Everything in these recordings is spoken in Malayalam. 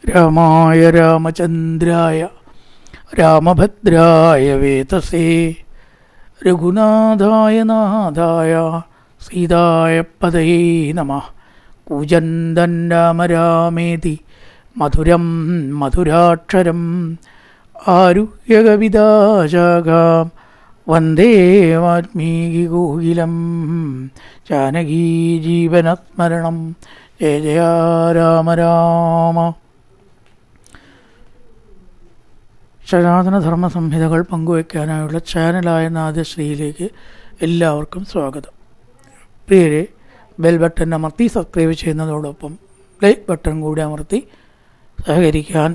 രാമായ രാമചന്ദ്രായ രാമഭദ്രായ വേതസേ രഘുനാഥായ നാഥായ സീതായ പതയേ നമഃ. കൂജന്തൻ രാമ രാമേതി മധുരം മധുരാക്ഷരം ആരുഹ്യകവിതാശാഖാം വന്ദേ വാൽമീകികോകിലം. ജാനകീ ജീവനസ്മരണം. ജയ ജയ രാമ രാമ. സനാതനധർമ്മ സംഹിതകൾ പങ്കുവയ്ക്കാനായുള്ള ചാനലായ നാദശ്രീയിലേക്ക് എല്ലാവർക്കും സ്വാഗതം. പ്രിയരെ, ബെൽ ബട്ടൺ അമർത്തി സബ്സ്ക്രൈബ് ചെയ്യുന്നതോടൊപ്പം ലൈക്ക് ബട്ടൺ കൂടി അമർത്തി സഹകരിക്കാൻ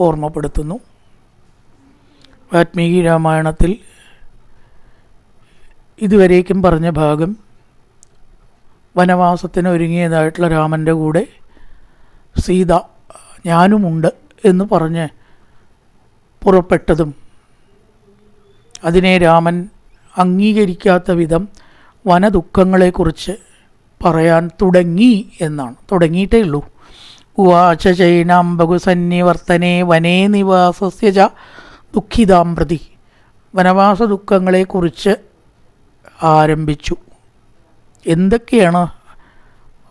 ഓർമ്മപ്പെടുത്തുന്നു. വാൽമീകി രാമായണത്തിൽ ഇതുവരേക്കും പറഞ്ഞ ഭാഗം വനവാസത്തിന് ഒരുങ്ങിയതായിട്ടുള്ള രാമൻ്റെ കൂടെ സീത ഞാനുമുണ്ട് എന്ന് പറഞ്ഞ് പുറപ്പെട്ടതും അതിനെ രാമൻ അംഗീകരിക്കാത്ത വിധം വനദുഃഖങ്ങളെക്കുറിച്ച് പറയാൻ തുടങ്ങി എന്നാണ്. തുടങ്ങിയിട്ടേ ഉള്ളൂ. ഉവാച ചൈനാം ബഹുസന്നിവർത്തനെ വനേ നിവാസസ്യ ച ദുഃഖിതാം പ്രതി. വനവാസ ദുഃഖങ്ങളെക്കുറിച്ച് ആരംഭിച്ചു. എന്തൊക്കെയാണ്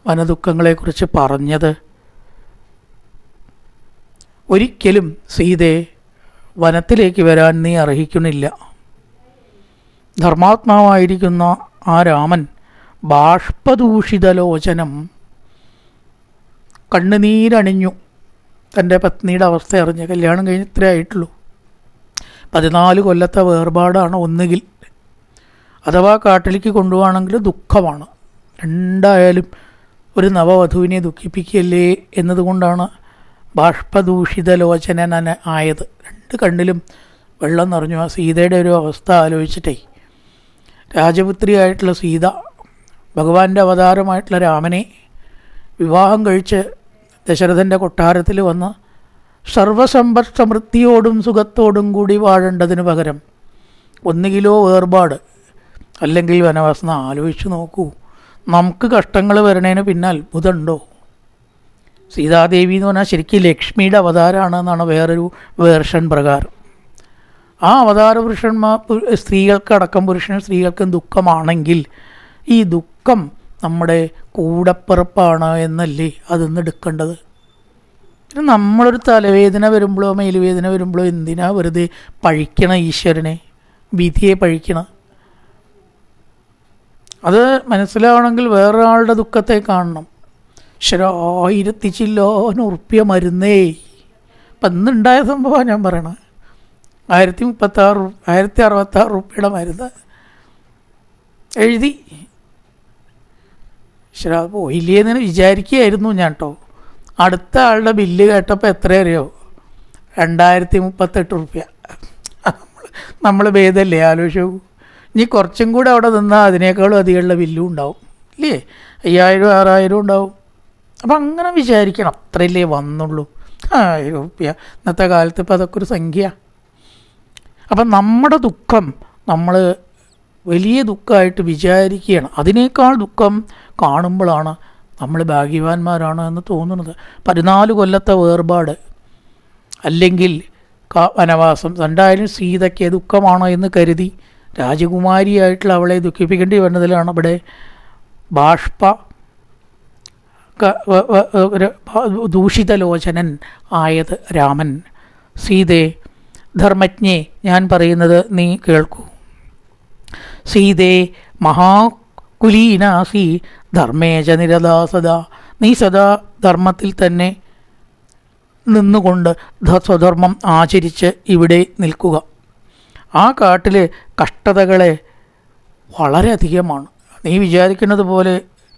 വനദുഃഖങ്ങളെക്കുറിച്ച് പറഞ്ഞത്? ഒരിക്കലും സീതയെ വനത്തിലേക്ക് വരാൻ നീ അർഹിക്കുന്നില്ല. ധർമാത്മാവായിരിക്കുന്ന ആ രാമൻ ബാഷ്പദൂഷിതലോചനം, കണ്ണുനീരണിഞ്ഞു. തൻ്റെ പത്നിയുടെ അവസ്ഥ അറിഞ്ഞ്, കല്യാണം കഴിഞ്ഞ് ഇത്രേ ആയിട്ടുള്ളൂ. 14 കൊല്ലത്തെ വേർപാടാണ് ഒന്നുകിൽ, അഥവാ കാട്ടിലേക്ക് കൊണ്ടുപോവാണെങ്കിൽ ദുഃഖമാണ്. രണ്ടായാലും ഒരു നവവധുവിനെ ദുഃഖിപ്പിക്കല്ലേ എന്നതുകൊണ്ടാണ് ബാഷ്പദൂഷിതലോചനൻ ആയത്. 2 കണ്ണിലും വെള്ളം നിറഞ്ഞു. ആ സീതയുടെ ഒരു അവസ്ഥ ആലോചിച്ചിട്ടേ, രാജപുത്രിയായിട്ടുള്ള സീത ഭഗവാന്റെ അവതാരമായിട്ടുള്ള രാമനെ വിവാഹം കഴിച്ച് ദശരഥൻ്റെ കൊട്ടാരത്തിൽ വന്ന് സർവസമ്പത്ത് സമൃദ്ധിയോടും സുഖത്തോടും കൂടി വാഴേണ്ടതിന് പകരം ഒന്നുകിലോ വേർപാട് അല്ലെങ്കിൽ വനവാസം. ആലോചിച്ച് നോക്കൂ, നമുക്ക് കഷ്ടങ്ങൾ വരണേന് പിന്നെ അത്ഭുതമുണ്ടോ? സീതാദേവി എന്ന് പറഞ്ഞാൽ ശരിക്കും ലക്ഷ്മിയുടെ അവതാരമാണ് എന്നാണ് വേറൊരു വേർഷൻ പ്രകാരം. ആ അവതാര പുരുഷന്മാർ സ്ത്രീകൾക്കടക്കം പുരുഷനും സ്ത്രീകൾക്കും ദുഃഖമാണെങ്കിൽ ഈ ദുഃഖം നമ്മുടെ കൂടപ്പിറപ്പാണ് എന്നല്ലേ അതിന്ന് എടുക്കേണ്ടത്? പിന്നെ നമ്മളൊരു തലവേദന വരുമ്പോഴോ മേലുവേദന വരുമ്പോഴോ എന്തിനാ വെറുതെ പഴിക്കണ ഈശ്വരനെ, വിധിയെ പഴിക്കണ? അത് മനസ്സിലാവണമെങ്കിൽ വേറൊരാളുടെ ദുഃഖത്തെ കാണണം. 1000 ചില്ലോന് ഉറുപ്പ്യ മരുന്നേ. ഇപ്പം ഇന്നുണ്ടായ സംഭവമാണ് ഞാൻ പറയണത്. 1066 റുപ്യയുടെ മരുന്ന് എഴുതി. ശരി, അത് പോയില്ലേ എന്ന് വിചാരിക്കുകയായിരുന്നു ഞാൻ കേട്ടോ. അടുത്ത ആളുടെ ബില്ല് കേട്ടപ്പോൾ എത്ര അറിയോ? 2038 റുപ്യ. നമ്മൾ ഭേദമല്ലേ? ആലോചിച്ചു. ഇനി കുറച്ചും കൂടെ അവിടെ നിന്നാൽ അതിനേക്കാളും അധികമുള്ള ബില്ലും ഉണ്ടാവും ഇല്ലേ? 5000 6000 ഉണ്ടാവും. അപ്പം അങ്ങനെ വിചാരിക്കണം. അത്രയല്ലേ വന്നുള്ളൂ. 1000 റുപ്യ ഇന്നത്തെ കാലത്ത് ഇപ്പം അതൊക്കെ ഒരു സംഖ്യ. അപ്പം നമ്മുടെ ദുഃഖം നമ്മൾ വലിയ ദുഃഖമായിട്ട് വിചാരിക്കുകയാണ്. അതിനേക്കാൾ ദുഃഖം കാണുമ്പോഴാണ് നമ്മൾ ഭാഗ്യവാന്മാരാണ് എന്ന് തോന്നുന്നത്. 14 കൊല്ലത്തെ വേർപാട് അല്ലെങ്കിൽ വനവാസം രണ്ടായാലും സീതയ്ക്ക് ദുഃഖമാണോ എന്ന് കരുതി രാജകുമാരിയായിട്ടുള്ള അവളെ ദുഃഖിപ്പിക്കേണ്ടി വരുന്നതിലാണ് ഇവിടെ ദൂഷിതലോചനൻ ആയത് രാമൻ. സീതേ, ധർമ്മജ്ഞേ, ഞാൻ പറയുന്നത് നീ കേൾക്കൂ. സീതേ മഹാകുലീനാസി ധർമ്മേച നിരതാ സദാ. നീ സദാ ധർമ്മത്തിൽ തന്നെ നിന്നുകൊണ്ട് സ്വധർമ്മം ആചരിച്ച് ഇവിടെ നിൽക്കുക. ആ കാട്ടിലെ കഷ്ടതകളെ വളരെയധികമാണ്. നീ വിചാരിക്കുന്നത് പോലെ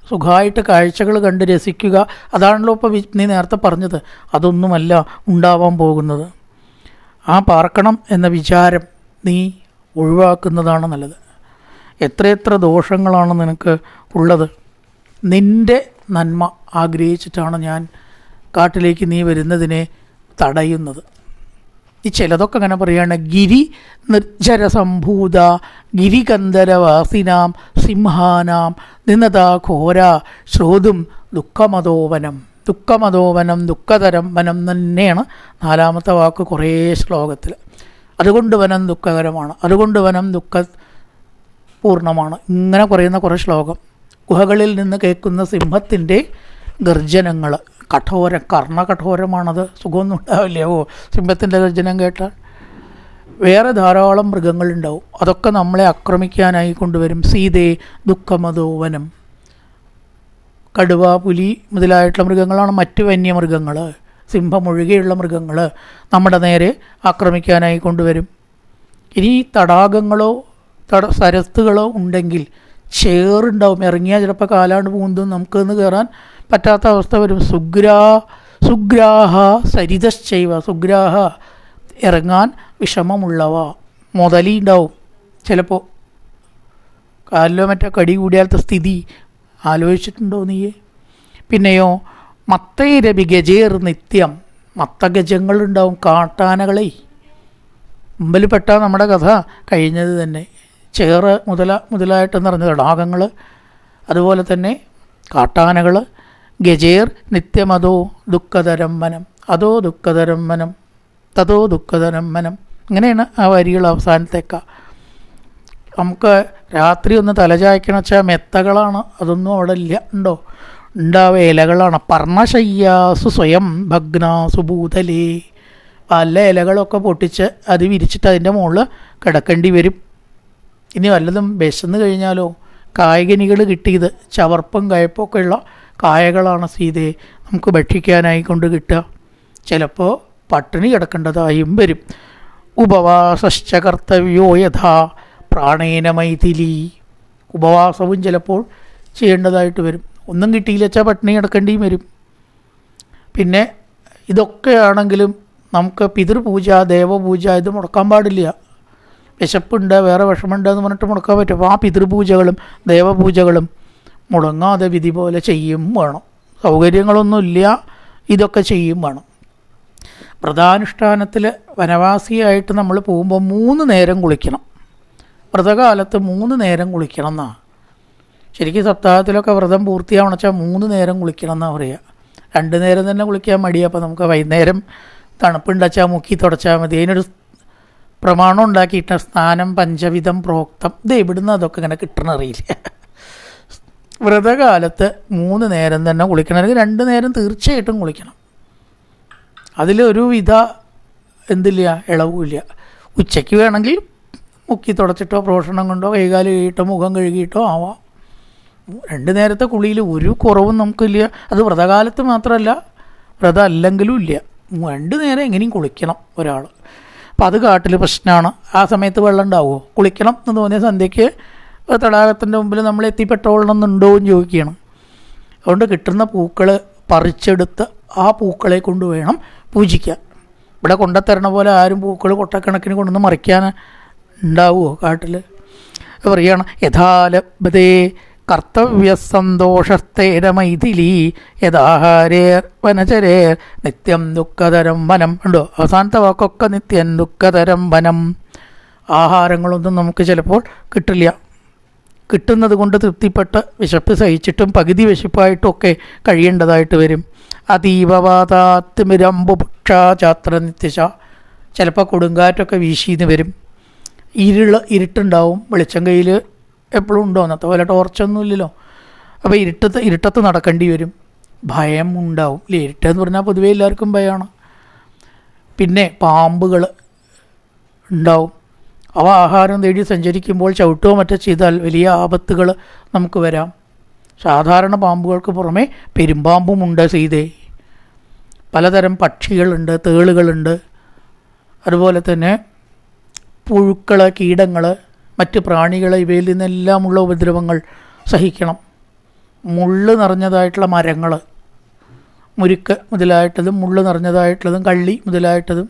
സുഖമായിട്ട് കാഴ്ചകൾ കണ്ട് രസിക്കുക, അതാണല്ലോ ഇപ്പോൾ നീ നേരത്തെ പറഞ്ഞത്. അതൊന്നുമല്ല ഉണ്ടാവാൻ പോകുന്നത്. ആ പാർക്കണം എന്ന വിചാരം നീ ഒഴിവാക്കുന്നതാണ് നല്ലത്. എത്രയെത്ര ദോഷങ്ങളാണ് നിനക്ക് ഉള്ളത്. നിൻ്റെ നന്മ ആഗ്രഹിച്ചിട്ടാണ് ഞാൻ കാട്ടിലേക്ക് നീ വരുന്നതിനെ തടയുന്നത്. ഈ ചിലതൊക്കെ അങ്ങനെ പറയുകയാണ്. ഗിരി നിർജ്ജരസംഭൂത ഗിരികന്ധരവാസിനാം സിംഹാനാം നിന്നതാ ഘോര ശ്രോതും ദുഃഖമതോവനം. ദുഃഖമതോവനം ദുഃഖതരം വനം തന്നെയാണ് നാലാമത്തെ വാക്ക് കുറേ ശ്ലോകത്തിൽ. അതുകൊണ്ട് വനം ദുഃഖകരമാണ്, അതുകൊണ്ട് വനം പൂർണ്ണമാണ്. ഇങ്ങനെ പറയുന്ന കുറേ ശ്ലോകം. ഗുഹകളിൽ നിന്ന് കേൾക്കുന്ന സിംഹത്തിൻ്റെ ഗർജനങ്ങൾ കർണകഠോരമാണത്. സുഖമൊന്നും ഉണ്ടാവില്ല. സിംഹത്തിൻ്റെ ഗർജനം കേട്ടാൽ. വേറെ ധാരാളം മൃഗങ്ങളുണ്ടാവും, അതൊക്കെ നമ്മളെ ആക്രമിക്കാനായി കൊണ്ടുവരും. സീതേ ദുഃഖമതോവനം. കടുവ, പുലി മുതലായിട്ടുള്ള മൃഗങ്ങളാണ് മറ്റ് വന്യമൃഗങ്ങൾ. സിംഹം ഒഴികെയുള്ള മൃഗങ്ങൾ നമ്മുടെ നേരെ ആക്രമിക്കാനായി കൊണ്ടുവരും. ഇനി തടാകങ്ങളോ സരസ്സുകളോ ഉണ്ടെങ്കിൽ ചേറുണ്ടാവും. ഇറങ്ങിയാൽ ചിലപ്പോൾ കാലാണ്ട് പൂന്തും നമുക്കൊന്ന് കയറാൻ പറ്റാത്ത അവസ്ഥ വരും. സുഗ്രാഹ സരിതശ്ചൈവ. സുഗ്രാഹ ഇറങ്ങാൻ വിഷമമുള്ളവ. മുതലി ഉണ്ടാവും ചിലപ്പോൾ. കാലിലോ മറ്റോ കടി കൂടിയാലത്തെ സ്ഥിതി ആലോചിച്ചിട്ടുണ്ടോ നീയെ? പിന്നെയോ മത്തൈരവി ഗജേർ നിത്യം. മത്തഗജങ്ങളുണ്ടാവും, കാട്ടാനകളെ. മുമ്പിൽ പെട്ടാൽ നമ്മുടെ കഥ കഴിഞ്ഞത് തന്നെ. ചേറ് മുതലായിട്ട് നിറഞ്ഞ തടാകങ്ങൾ, അതുപോലെ തന്നെ കാട്ടാനകൾ. ഗജേർ നിത്യമതോ ദുഃഖതരം വനം. അതോ ദുഃഖതരം വനം തതോ ദുഃഖതരം വനം. ഇങ്ങനെയാണ് ആ വരികൾ അവസാനത്തേക്ക. നമുക്ക് രാത്രി ഒന്ന് തലചായ്ക്കണ വെച്ചാൽ മെത്തകളാണ്, അതൊന്നും അവിടെ ഇല്ല. ഉണ്ടോ? ഉണ്ടാവുക ഇലകളാണ്. പർണശയ്യാസു സ്വയം ഭഗ്നാസു ഭൂതലേ. പല ഇലകളൊക്കെ പൊട്ടിച്ച് അത് വിരിച്ചിട്ട് അതിൻ്റെ മുകളിൽ കിടക്കേണ്ടി വരും. ഇനി വല്ലതും വിശന്ന് കഴിഞ്ഞാലോ? കായ്കനികൾ കിട്ടിയത് ചവർപ്പും കയപ്പൊക്കെ ഉള്ള കായകളാണ് സീതയെ നമുക്ക് ഭക്ഷിക്കാനായി കൊണ്ട് കിട്ടുക. ചിലപ്പോൾ പട്ടിണി കിടക്കേണ്ടതായും വരും. ഉപവാസശ്ച കർത്തവ്യോ യഥാ പ്രാണേന മൈഥിലി. ഉപവാസവും ചിലപ്പോൾ ചെയ്യേണ്ടതായിട്ട് വരും. ഒന്നും കിട്ടിയില്ല വെച്ചാൽ പട്ടിണി കിടക്കേണ്ടിയും വരും. പിന്നെ ഇതൊക്കെയാണെങ്കിലും നമുക്ക് പിതൃപൂജ, ദേവപൂജ ഇത് മുടക്കാൻ പാടില്ല. വിശപ്പുണ്ട്, വേറെ വിഷമമുണ്ട് എന്ന് പറഞ്ഞിട്ട് മുടക്കാൻ പറ്റും. അപ്പോൾ ആ പിതൃപൂജകളും ദേവപൂജകളും മുടങ്ങാതെ വിധി പോലെ ചെയ്യും വേണം. സൗകര്യങ്ങളൊന്നുമില്ല, ഇതൊക്കെ ചെയ്യും വേണം. വ്രതാനുഷ്ഠാനത്തിൽ വനവാസിയായിട്ട് നമ്മൾ പോകുമ്പോൾ 3 നേരം കുളിക്കണം. വ്രതകാലത്ത് 3 നേരം കുളിക്കണം എന്നാണ്. ശരിക്കും സപ്താഹത്തിലൊക്കെ വ്രതം പൂർത്തിയാവണം വെച്ചാൽ 3 നേരം കുളിക്കണം എന്നാണ് പറയുക. 2 നേരം തന്നെ കുളിക്കാൻ മടിയാണ്. അപ്പോൾ നമുക്ക് വൈകുന്നേരം തണുപ്പുണ്ടച്ചാൽ മുക്കി തുടച്ചാൽ മതി. അതിനൊരു പ്രമാണം ഉണ്ടാക്കിയിട്ട് സ്നാനം പഞ്ചവിധം പ്രോക്തം. ഇത് എവിടുന്ന് അതൊക്കെ ഇങ്ങനെ കിട്ടണറിയില്ല. വ്രതകാലത്ത് 3 നേരം തന്നെ കുളിക്കണം. അല്ലെങ്കിൽ 2 നേരം തീർച്ചയായിട്ടും കുളിക്കണം. അതിലൊരു വിധ എന്തില്ല, ഇളവുമില്ല. ഉച്ചയ്ക്ക് വേണമെങ്കിൽ മുക്കി തുടച്ചിട്ടോ പ്രോഷണം കൊണ്ടോ കൈകാല് കഴുകിയിട്ടോ മുഖം കഴുകിയിട്ടോ ആവാം. 2 നേരത്തെ കുളിയിൽ ഒരു കുറവും നമുക്കില്ല. അത് വ്രതകാലത്ത് മാത്രമല്ല, വ്രതം അല്ലെങ്കിലും ഇല്ല. 2 നേരം എങ്ങനെയും കുളിക്കണം ഒരാൾ. അപ്പോൾ അത് കാട്ടിൽ പ്രശ്നമാണ്. ആ സമയത്ത് വെള്ളം ഉണ്ടാവുമോ? കുളിക്കണം എന്ന് തോന്നിയ സന്ധ്യയ്ക്ക് തടാകത്തിൻ്റെ മുമ്പിൽ നമ്മൾ എത്തിപ്പെട്ടോളണമെന്നുണ്ടോ എന്ന് ചോദിക്കുകയാണ്. അതുകൊണ്ട് കിട്ടുന്ന പൂക്കൾ പറിച്ചെടുത്ത് ആ പൂക്കളെ കൊണ്ട് വേണം പൂജിക്കാൻ. ഇവിടെ കൊണ്ടുത്തരണ പോലെ ആരും പൂക്കൾ കൊട്ടക്കണക്കിന് കൊണ്ടുവന്ന് മറിക്കാൻ ഉണ്ടാവുമോ കാട്ടിൽ? പറയുകയാണ് യഥാലഭ്യതേ കർത്തവ്യസന്തോഷസ്തേന മൈഥിലി യഥാഹാരേർ വനചരേർ നിത്യം ദുഃഖതരം വനം. ഉണ്ടോ? അവസാനത്തെ വാക്കൊക്കെ നിത്യം ദുഃഖതരം വനം. ആഹാരങ്ങളൊന്നും നമുക്ക് ചിലപ്പോൾ കിട്ടില്ല. കിട്ടുന്നത് കൊണ്ട് തൃപ്തിപ്പെട്ട് വിശപ്പ് സഹിച്ചിട്ടും പകുതി വിശപ്പായിട്ടൊക്കെ കഴിയേണ്ടതായിട്ട് വരും. അതീവവാതാത്മിരംബുക്ഷാചാത്ര നിത്യശ. ചിലപ്പോൾ കൊടുങ്കാറ്റൊക്കെ വീശിന്ന് വരും. ഇരുട്ടുണ്ടാവും. വെളിച്ചം കയ്യിൽ എപ്പോഴും ഉണ്ടോ? അന്നത്തെ പോലെ ടോർച്ചൊന്നും ഇല്ലല്ലോ. അപ്പോൾ ഇരുട്ടത്ത് നടക്കേണ്ടി വരും. ഭയം ഉണ്ടാവും. ഇരുട്ടെന്ന് പറഞ്ഞാൽ പൊതുവേ എല്ലാവർക്കും ഭയമാണ്. പിന്നെ പാമ്പുകൾ ഉണ്ടാവും. അവ ആഹാരം തേടി സഞ്ചരിക്കുമ്പോൾ ചവിട്ടുകയോ മറ്റോ ചെയ്താൽ വലിയ ആപത്തുകൾ നമുക്ക് വരാം. സാധാരണ പാമ്പുകൾക്ക് പുറമെ പെരുമ്പാമ്പുമുണ്ട് സീതേ. പലതരം പക്ഷികളുണ്ട്, തേളുകളുണ്ട്. അതുപോലെ തന്നെ പുഴുക്കൾ, കീടങ്ങൾ, മറ്റ് പ്രാണികൾ, ഇവയിൽ നിന്നെല്ലാമുള്ള ഉപദ്രവങ്ങൾ സഹിക്കണം. മുള്ള് നിറഞ്ഞതായിട്ടുള്ള മരങ്ങൾ, മുരുക്ക് മുതലായിട്ടതും മുള്ള് നിറഞ്ഞതായിട്ടുള്ളതും കള്ളി മുതലായിട്ടതും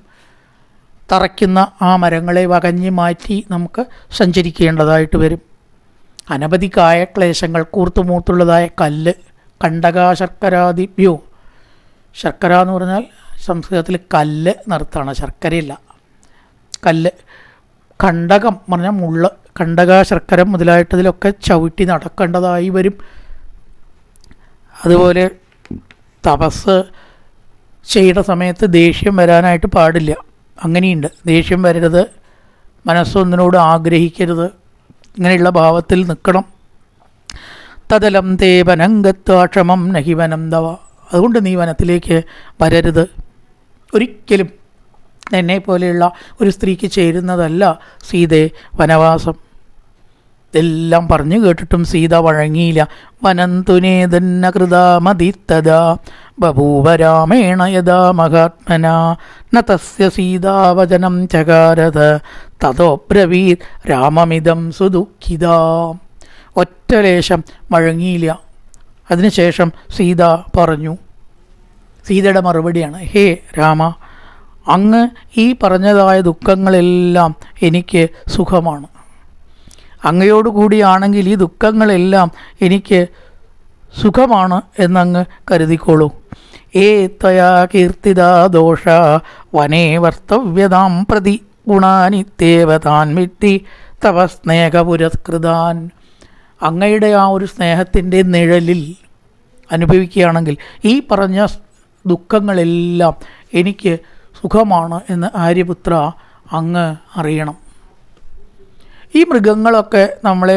തറയ്ക്കുന്ന ആ മരങ്ങളെ വകഞ്ഞ് മാറ്റി നമുക്ക് സഞ്ചരിക്കേണ്ടതായിട്ട് വരും. അനവധി കായക്ലേശങ്ങൾ, കൂർത്തുമൂത്തുള്ളതായ കല്ല്, കണ്ടക ശർക്കരാദിഭ്യോ. ശർക്കര എന്ന് പറഞ്ഞാൽ സംസ്കൃതത്തിൽ കല്ല് നിർത്താണ്, ശർക്കരയില്ല, കല്ല്. കണ്ടകം പറഞ്ഞാൽ മുള്ള്. കണ്ടക ശർക്കര മുതലായിട്ടതിലൊക്കെ ചവിട്ടി നടക്കേണ്ടതായി വരും. അതുപോലെ തപസ് ചെയ്യുന്ന സമയത്ത് ദേഷ്യം വരാനായിട്ട് പാടില്ല. അങ്ങനെയുണ്ട്. ദേഷ്യം വരരുത്, മനസ്സൊന്നിനോട് ആഗ്രഹിക്കരുത്, ഇങ്ങനെയുള്ള ഭാവത്തിൽ നിൽക്കണം. തദലം തേ വനം ഗത്വാ ക്ഷമം നഹി വനം തവ. അതുകൊണ്ട് നീ വനത്തിലേക്ക് വരരുത്. ഒരിക്കലും എന്നെ പോലെയുള്ള ഒരു സ്ത്രീക്ക് ചേരുന്നതല്ല സീതേ വനവാസം. ഇതെല്ലാം പറഞ്ഞു കേട്ടിട്ടും സീത വഴങ്ങിയില്ല. വനന്തുനേതന്ന കൃതാമതിത്തദാ ബഭൂവ രാമേണ യഥാ മഹാത്മന ന തസ്യ സീതാവചനം ചകാരത തതോബ്രവീത് രാമമിദം സുദുഃഖിത. ഒറ്റലേശം വഴങ്ങിയില്ല. അതിനുശേഷം സീത പറഞ്ഞു, സീതയുടെ മറുപടിയാണ്, ഹേ രാമ, അങ്ങ് ഈ പറഞ്ഞതായ ദുഃഖങ്ങളെല്ലാം എനിക്ക് സുഖമാണ്. അങ്ങയോടുകൂടിയാണെങ്കിൽ ഈ ദുഃഖങ്ങളെല്ലാം എനിക്ക് സുഖമാണ് എന്നങ്ങ് കരുതിക്കോളൂ. ഏ ത്വയാ കീർത്തിതാ ദോഷ വനേ വർത്തവ്യതാം പ്രതി ഗുണാനിത്യേവ താൻ വിത്തി തവ സ്നേഹപുരസ്കൃതാൻ. അങ്ങയുടെ ആ ഒരു സ്നേഹത്തിൻ്റെ നിഴലിൽ അനുഭവിക്കുകയാണെങ്കിൽ ഈ പറഞ്ഞ ദുഃഖങ്ങളെല്ലാം എനിക്ക് സുഖമാണ് എന്ന് ആര്യപുത്ര അങ്ങ് അറിയണം. ഈ മൃഗങ്ങളൊക്കെ നമ്മളെ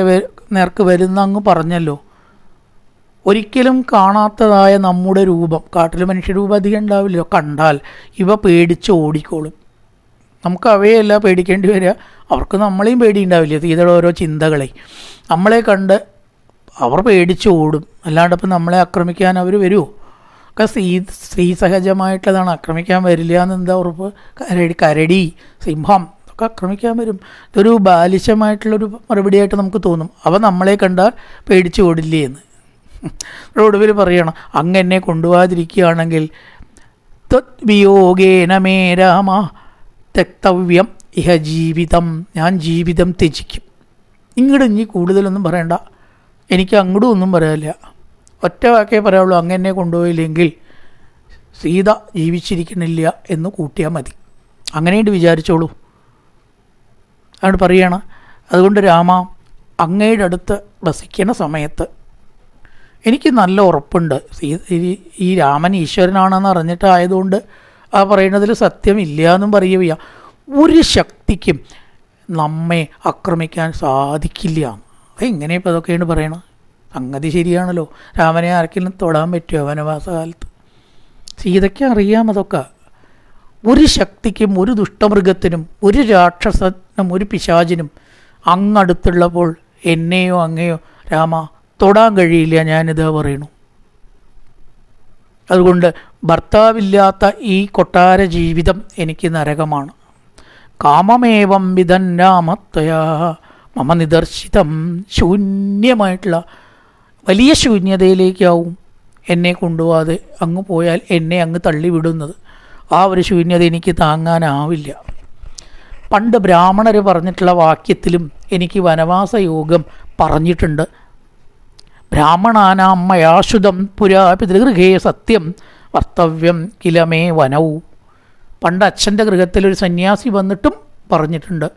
നേർക്ക് വരുന്ന അങ്ങ് പറഞ്ഞല്ലോ. ഒരിക്കലും കാണാത്തതായ നമ്മുടെ രൂപം, കാട്ടിൽ മനുഷ്യരൂപം അധികം ഉണ്ടാവില്ലല്ലോ, കണ്ടാൽ ഇവ പേടിച്ച് ഓടിക്കോളും. നമുക്ക് അവയെല്ല പേടിക്കേണ്ടി വരിക, അവർക്ക് നമ്മളെയും പേടിയുണ്ടാവില്ല. സീതയുടെ ഓരോ ചിന്തകളെ നമ്മളെ കണ്ട് അവർ പേടിച്ച് ഓടും. അല്ലാണ്ടപ്പം നമ്മളെ ആക്രമിക്കാൻ അവർ വരുമോ? ഒക്കെ സ്ത്രീ സഹജമായിട്ടുള്ളതാണ്. ആക്രമിക്കാൻ വരില്ല എന്നെന്താ ഉറപ്പ്? കരടി, സിംഹം ഒക്കെ ആക്രമിക്കാൻ വരും. ഇതൊരു ബാലിശമായിട്ടുള്ളൊരു മറുപടിയായിട്ട് നമുക്ക് തോന്നും. അവ നമ്മളെ കണ്ടാൽ പേടിച്ച് ഓടില്ലേ എന്ന്. ഒടുവിൽ പറയണം, അങ്ങ് എന്നെ കൊണ്ടുപോകാതിരിക്കുകയാണെങ്കിൽ ത്വദ്വിയോഗേന മേ രാമ തെക്തവ്യം ഇഹ ജീവിതം, ഞാൻ ജീവിതം ത്യജിക്കും. ഇങ്ങോട്ട് ഇനി കൂടുതലൊന്നും പറയണ്ട, എനിക്ക് അങ്ങോട്ടും ഒന്നും പറയാനില്ല. ഒറ്റ വാക്കേ പറയാവുള്ളൂ, അങ്ങ് എന്നെ കൊണ്ടുപോയില്ലെങ്കിൽ സീത ജീവിച്ചിരിക്കണില്ല എന്ന് കൂട്ടിയാൽ മതി. അങ്ങനെയുണ്ട് വിചാരിച്ചോളൂ. അതുകൊണ്ട് പറയണം, അതുകൊണ്ട് രാമ, അങ്ങയുടെ അടുത്ത് വസിക്കുന്ന സമയത്ത് എനിക്ക് നല്ല ഉറപ്പുണ്ട്. ഈ രാമൻ ഈശ്വരനാണെന്ന് അറിഞ്ഞിട്ടായതുകൊണ്ട് ആ പറയുന്നതിൽ സത്യമില്ല എന്നും പറയുക. ഒരു ശക്തിക്കും നമ്മെ ആക്രമിക്കാൻ സാധിക്കില്ല. എങ്ങനെ ഇപ്പോൾ അതൊക്കെയാണ് പറയണത്? സംഗതി ശരിയാണല്ലോ. രാമനെ ആർക്കെങ്കിലും തൊടാൻ പറ്റുമോ വനവാസകാലത്ത്? സീതയ്ക്ക് അറിയാം അതൊക്കെ. ഒരു ശക്തിക്കും, ഒരു ദുഷ്ടമൃഗത്തിനും, ഒരു രാക്ഷസനും, ഒരു പിശാചിനും അങ്ങടുത്തുള്ളപ്പോൾ എന്നെയോ അങ്ങയോ രാമ തൊടാൻ കഴിയില്ല. ഞാനിത് പറയണു. അതുകൊണ്ട് ഭർത്താവില്ലാത്ത ഈ കൊട്ടാര ജീവിതം എനിക്ക് നരകമാണ്. കാമമേവം വിധൻ രാമത്വയാ മമ നിദർശിതം. ശൂന്യമായിട്ടുള്ള വലിയ ശൂന്യതയിലേക്കാവും എന്നെ കൊണ്ടുപോകാതെ അങ്ങ് പോയാൽ എന്നെ അങ്ങ് തള്ളിവിടുന്നത്. ആ ഒരു ശൂന്യത എനിക്ക് താങ്ങാനാവില്ല. പണ്ട് ബ്രാഹ്മണർ പറഞ്ഞിട്ടുള്ള വാക്യത്തിലും എനിക്ക് വനവാസ യോഗം പറഞ്ഞിട്ടുണ്ട്. ബ്രാഹ്മണാനാം മയാശുതം പുരാ പിതൃഗൃഹേ സത്യം വർത്തവ്യം കിലമേ വനവും. പണ്ട് അച്ഛൻ്റെ ഗൃഹത്തിലൊരു സന്യാസി വന്നിട്ടും പറഞ്ഞിട്ടുണ്ട്,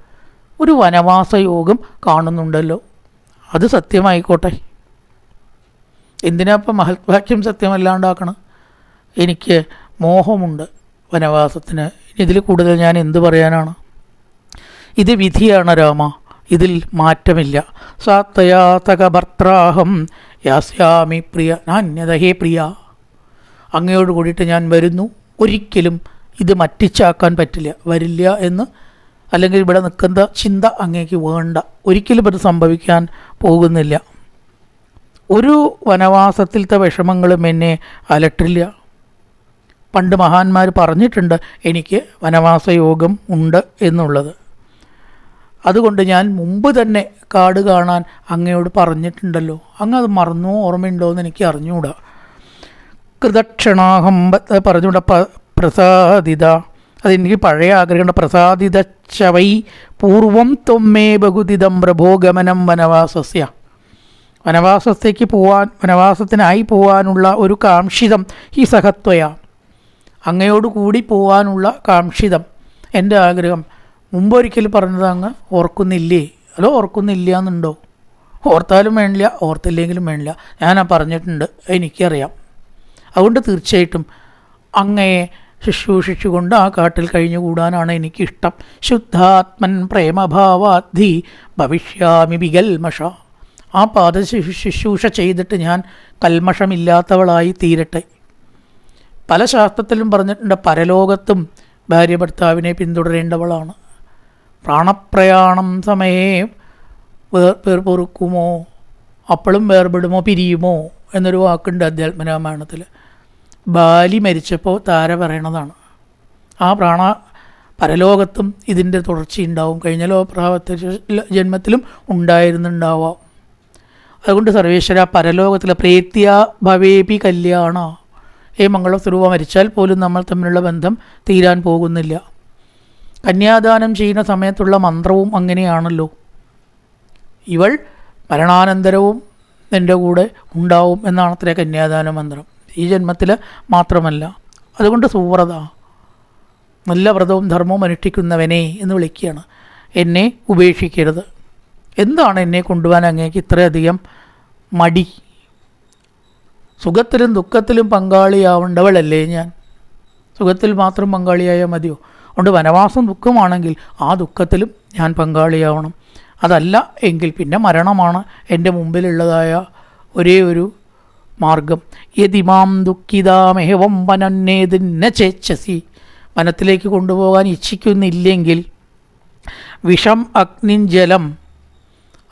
ഒരു വനവാസ യോഗം കാണുന്നുണ്ടല്ലോ, അത് സത്യമായിക്കോട്ടെ. എന്തിനാ ഇപ്പം മഹത്വാക്യം സത്യമല്ലാണ്ടാക്കണം? എനിക്ക് മോഹമുണ്ട് വനവാസത്തിന്. ഇതിൽ കൂടുതൽ ഞാൻ എന്ത് പറയാനാണ്? ഇത് വിധിയാണ് രാമ, ഇതിൽ മാറ്റമില്ല. സാത്തയാ തക ഭർത്താഹം യാസ്യാമി പ്രിയ നാന്യത. ഹേ പ്രിയ, അങ്ങയോട് കൂടിയിട്ട് ഞാൻ വരുന്നു. ഒരിക്കലും ഇത് മറ്റിച്ചാക്കാൻ പറ്റില്ല, വരില്ല എന്ന്, അല്ലെങ്കിൽ ഇവിടെ നിൽക്കുന്ന ചിന്ത അങ്ങേക്ക് വേണ്ട. ഒരിക്കലും അത് സംഭവിക്കാൻ പോകുന്നില്ല. ഒരു വനവാസത്തിലത്തെ വിഷമങ്ങളും എന്നെ അലട്ടില്ല. പണ്ട് മഹാന്മാർ പറഞ്ഞിട്ടുണ്ട് എനിക്ക് വനവാസ യോഗം ഉണ്ട് എന്നുള്ളത്. അതുകൊണ്ട് ഞാൻ മുമ്പ് തന്നെ കാട് കാണാൻ അങ്ങയോട് പറഞ്ഞിട്ടുണ്ടല്ലോ. അങ്ങ് അത് മറന്നോ ഓർമ്മയുണ്ടോ എന്ന് എനിക്ക് അറിഞ്ഞുകൂടാ. കൃതക്ഷണാഹം പറഞ്ഞുകൂടാ. പ്രസാദിത, അതെനിക്ക് പഴയ ആഗ്രഹമുണ്ട്. പ്രസാദിത ചവൈ പൂർവം ത്വമേ ബഹുദിതം പ്രഭോഗമനം വനവാസസ്യ. വനവാസത്തേക്ക് പോവാൻ, വനവാസത്തിനായി പോവാനുള്ള ഒരു കാംക്ഷിതം ഈ സഹത്വയ, അങ്ങയോട് കൂടി പോവാനുള്ള കാംക്ഷിതം, എൻ്റെ ആഗ്രഹം മുമ്പൊരിക്കൽ പറഞ്ഞത് അങ്ങ് ഓർക്കുന്നില്ലേ? അതോ ഓർക്കുന്നില്ല എന്നുണ്ടോ? ഓർത്താലും വേണ്ടില്ല, ഓർത്തില്ലെങ്കിലും വേണ്ടില്ല, ഞാനാ പറഞ്ഞിട്ടുണ്ട്, എനിക്കറിയാം. അതുകൊണ്ട് തീർച്ചയായിട്ടും അങ്ങയെ ശുശ്രൂഷിച്ചുകൊണ്ട് ആ കാട്ടിൽ കഴിഞ്ഞുകൂടാനാണ് എനിക്കിഷ്ടം. ശുദ്ധാത്മൻ പ്രേമഭാവാധി ഭവിഷ്യാമി വികൽമഷ. ആ പാദ ശുശ്രൂഷ ചെയ്തിട്ട് ഞാൻ കൽമഷമില്ലാത്തവളായി തീരട്ടെ. പല ശാസ്ത്രത്തിലും പറഞ്ഞിട്ടുണ്ട്, പരലോകത്തും ഭാര്യ ഭർത്താവിനെ പിന്തുടരേണ്ടവളാണ്. പ്രാണപ്രയാണം സമയേ പൊറുക്കുമോ, അപ്പോഴും വേർപെടുമോ പിരിയുമോ എന്നൊരു വാക്കുണ്ട് അധ്യാത്മരാമായണത്തിൽ. ബാലി മരിച്ചപ്പോൾ താര പറയണതാണ്. ആ പരലോകത്തും ഇതിൻ്റെ തുടർച്ചയുണ്ടാവും, കഴിഞ്ഞ ജന്മത്തിലും ഉണ്ടായിരുന്നുണ്ടാവാം. അതുകൊണ്ട് സർവേശ്വര, പരലോകത്തിലെ പ്രേത്യ ഭവേപി കല്യാണ, മംഗളസ്വരൂപ മരിച്ചാൽ പോലും നമ്മൾ തമ്മിലുള്ള ബന്ധം തീരാൻ പോകുന്നില്ല. കന്യാദാനം ചെയ്യുന്ന സമയത്തുള്ള മന്ത്രവും അങ്ങനെയാണല്ലോ. ഇവൾ മരണാനന്തരവും എൻ്റെ കൂടെ ഉണ്ടാവും എന്നാണ് അത്ര കന്യാദാന മന്ത്രം. ഈ ജന്മത്തിൽ മാത്രമല്ല. അതുകൊണ്ട് സുവ്രത, നല്ല വ്രതവും ധർമ്മവും അനുഷ്ഠിക്കുന്നവനെ എന്ന് വിളിക്കുകയാണ്. എന്നെ ഉപേക്ഷിക്കരുത്. എന്താണ് എന്നെ കൊണ്ടുപോകാൻ അങ്ങേക്ക് ഇത്രയധികം മടി? സുഖത്തിലും ദുഃഖത്തിലും പങ്കാളിയാവേണ്ടവളല്ലേ ഞാൻ? സുഖത്തിൽ മാത്രം പങ്കാളിയായാൽ മതിയോ? അതുകൊണ്ട് വനവാസം ദുഃഖമാണെങ്കിൽ ആ ദുഃഖത്തിലും ഞാൻ പങ്കാളിയാവണം. അതല്ല എങ്കിൽ പിന്നെ മരണമാണ് എൻ്റെ മുമ്പിലുള്ളതായ ഒരേ ഒരു മാർഗം. യതിമാം ദുഃഖിതാമേവം വനന്നേതിന്ന ചേച്ചസി, വനത്തിലേക്ക് കൊണ്ടുപോകാൻ ഇച്ഛിക്കുന്നില്ലെങ്കിൽ വിഷം അഗ്നിൻ ജലം,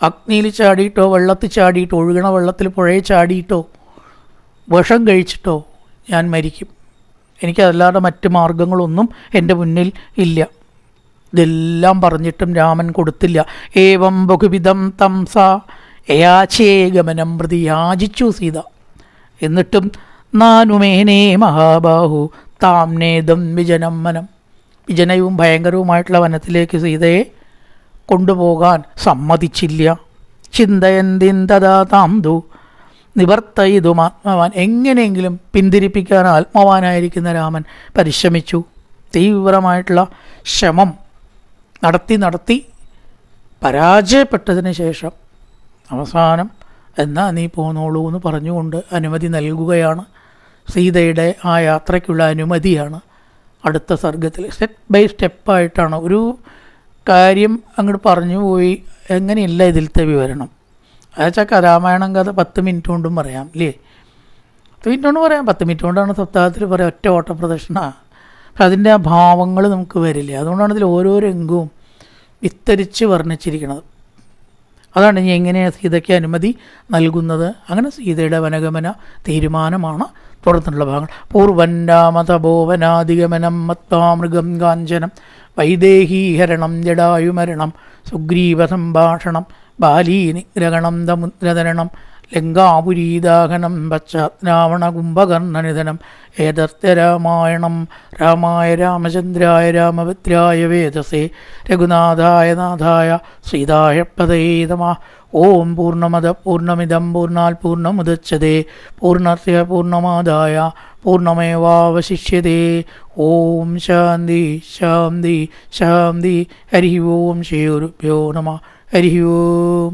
അഗ്നിയിൽ ചാടിയിട്ടോ വെള്ളത്തിൽ ചാടിയിട്ടോ ഒഴുകണ വെള്ളത്തിൽ പുഴയിൽ ചാടിയിട്ടോ വിഷം കഴിച്ചിട്ടോ ഞാൻ മരിക്കും. എനിക്കതല്ലാതെ മറ്റ് മാർഗങ്ങളൊന്നും എൻ്റെ മുന്നിൽ ഇല്ല. ഇതെല്ലാം പറഞ്ഞിട്ടും രാമൻ കൊടുത്തില്ല. ഏവം ബഹുവിധം തംസ യാചേഗമനം പ്രതി, യാചിച്ചു സീത. എന്നിട്ടും നാനുമേനേ മഹാബാഹു താം നേതം വിജനം വനം, വിജനവും ഭയങ്കരവുമായിട്ടുള്ള വനത്തിലേക്ക് സീതയെ കൊണ്ടുപോകാൻ സമ്മതിച്ചില്ല. ചിന്തയന്തിന്തതാ താം ദു നിവർത്തയിതും ആത്മവാൻ, എങ്ങനെയെങ്കിലും പിന്തിരിപ്പിക്കാൻ ആത്മവാനായിരിക്കുന്ന രാമൻ പരിശ്രമിച്ചു. തീവ്രമായിട്ടുള്ള ശ്രമം നടത്തി പരാജയപ്പെട്ടതിന് ശേഷം അവസാനം എന്നാ നീ പോന്നോളൂ എന്ന് പറഞ്ഞുകൊണ്ട് അനുമതി നൽകുകയാണ്. സീതയുടെ ആ യാത്രയ്ക്കുള്ള അനുമതിയാണ് അടുത്ത സർഗത്തിൽ. സ്റ്റെപ്പ് ബൈ സ്റ്റെപ്പായിട്ടാണ് ഒരു കാര്യം അങ്ങോട്ട് പറഞ്ഞു പോയി. എങ്ങനെയല്ല ഇതിലത്തെ വിവരണം. അയച്ചാൽ രാമായണം കഥ 10 മിനിറ്റ് കൊണ്ടും പറയാം അല്ലേ? 10 മിനിറ്റ് കൊണ്ട് പറയാം, 10 മിനിറ്റ് കൊണ്ടാണ് സപ്താഹത്തിൽ പറയാം. ഒറ്റ ഓട്ടപ്രദക്ഷിണമാണ്. പക്ഷെ അതിൻ്റെ ആ ഭാവങ്ങൾ നമുക്ക് വരില്ല. അതുകൊണ്ടാണ് ഇതിൽ ഓരോ രംഗവും വിസ്തരിച്ച് വർണ്ണിച്ചിരിക്കുന്നത്. അതാണ് ഇനി എങ്ങനെയാണ് സീതയ്ക്ക് അനുമതി നൽകുന്നത്. അങ്ങനെ സീതയുടെ വനഗമന തീരുമാനമാണ് തുടർന്നുള്ള ഭാഗങ്ങൾ. പൂർവന്നാമതപോവനാധിഗമനം മത്വാമൃഗം കാഞ്ചനം വൈദേഹീഹരണം ജടായുമരണം സുഗ്രീവസംഭാഷണം ബാലീനിഗ്രഹണം ദമുദ്രതരണം ലങ്കാപുരീദാഹനം പശ്ചാത്രാവണ കുംഭകർണനിധനം ഏതസ്യ രാമായണം രാമായ രാമചന്ദ്രായ രാമഭദ്രായ വേദസേ രഘുനാഥായ നാഥായ സീതായ പതയേ നമഃ. ഓം പൂർണ്ണമദ പൂർണ്ണമിദം പൂർണ്ണാൽ പൂർണ്ണമുദച്യതേ പൂർണ്ണസ്യ പൂർണ്ണമാദായ പൂർണ്ണമേവാവശിഷ്യതേ. ഓം ശാന്തി ശാന്തി ശാന്തി. ഹരി ഓം ശ്രീ ഗുരുഭ്യോ നമഃ. ഹരി ഓം.